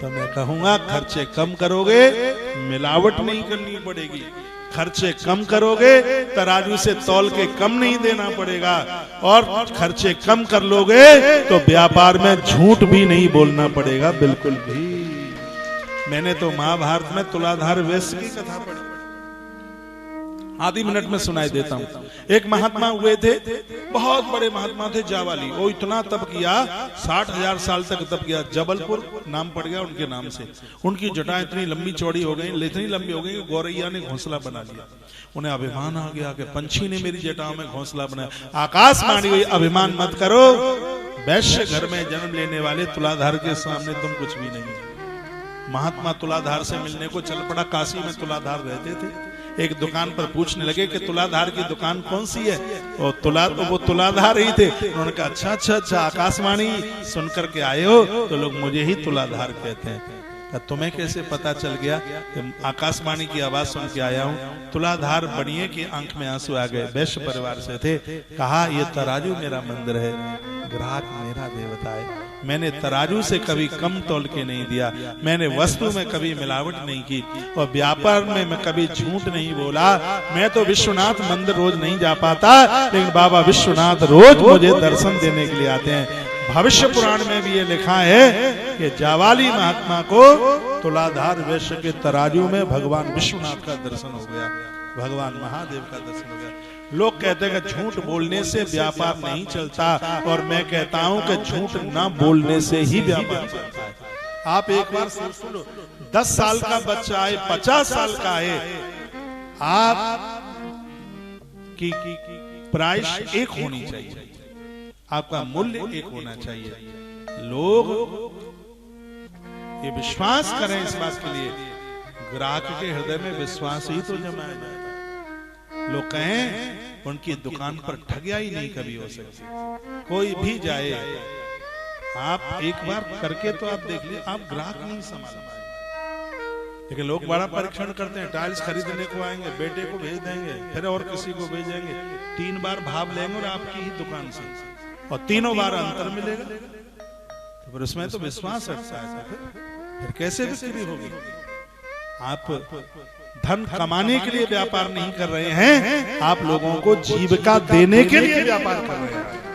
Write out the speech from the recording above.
तो मैं कहूंगा खर्चे कम करोगे, मिलावट नहीं करनी पड़ेगी। खर्चे कम करोगे, तराजू से तौल के कम नहीं देना पड़ेगा। और खर्चे कम कर लोगे तो व्यापार में झूठ भी नहीं बोलना पड़ेगा, बिल्कुल भी। मैंने तो महाभारत में तुलाधार वैश्य की कथा पढ़ी, आधी मिनट में सुनाई देता हूं। एक महात्मा हुए थे, बहुत बड़े महात्मा थे, जावाली। वो इतना तप किया, 60,000 साल तक तप किया। जबलपुर नाम पड़ गया उनके नाम से। उनकी जटाएं इतनी लंबी चौड़ी हो गई, इतनी लंबी हो गई कि गौरैया ने घोंसला बना लिया। उन्हें अभिमान आ गया कि पंछी ने मेरी जटाओं में घोंसला बनाया। आकाशवाणी हुई, अभिमान मत करो, वैश्य घर में जन्म लेने वाले तुलाधार के सामने तुम कुछ भी नहीं। महात्मा तुलाधार से मिलने को चल पड़ा। काशी में तुलाधार रहते थे। एक दुकान पर पूछने लगे कि तुलाधार की दुकान कौन सी है। और वो तुलाधार ही थे। उन्होंने कहा अच्छा अच्छा अच्छा, आकाशवाणी सुन करके आए हो तो लोग मुझे ही तुलाधार कहते हैं। तुम्हें कैसे पता चल गया? आकाशवाणी की आवाज सुन के आया हूँ। तुलाधार बनिए की आंख में आंसू आ गए। वैश्य परिवार से थे। कहा ये तराजू मेरा मंदिर है, ग्राहक मेरा देवता है। मैंने तराजू से कभी कम तौल के नहीं दिया, मैंने वस्तु में कभी मिलावट नहीं की, और व्यापार में मैं कभी झूठ नहीं बोला। मैं तो विश्वनाथ मंदिर रोज नहीं जा पाता, लेकिन बाबा विश्वनाथ रोज मुझे दर्शन देने के लिए आते हैं। भविष्य पुराण में भी ये लिखा है कि जावाली महात्मा को तुलाधार वैश्य के तराजू में भगवान विश्वनाथ का दर्शन हो गया, भगवान महादेव का दर्शन हो गया। लोग कहते हैं कि झूठ बोलने से व्यापार नहीं चलता, और मैं कहता हूं कि झूठ ना बोलने से ही व्यापार चलता है। आप एक बार सुनो, 10 साल का बच्चा है, 50 साल का है, आप की प्राइस एक होनी चाहिए, आपका मूल्य एक होना चाहिए। लोग ये विश्वास करें इस बात के लिए, ग्राहक के हृदय में विश्वास ही तो जमाया जाए। लोग कहें उनकी दुकान पर ठगिया ही नहीं कभी हो सकती। कोई भी जाए, आप एक बार करके तो आप देख लीजिए, आप ग्राहक नहीं संभाल पाएंगे। लेकिन लोग बड़ा परीक्षण करते हैं। टाइल्स खरीदने को आएंगे, बेटे को भेज देंगे, फिर और किसी को भेजेंगे, 3 बार भाव लेंगे और आपकी ही दुकान से, और तीनों बार अंतर मिलेगा। तो फिर उसमें तो विश्वास रखता है, फिर कैसे बिक्री होगी? आप धन कमाने के लिए व्यापार नहीं कर रहे हैं, आप लोगों को जीविका देने के लिए व्यापार कर रहे हैं।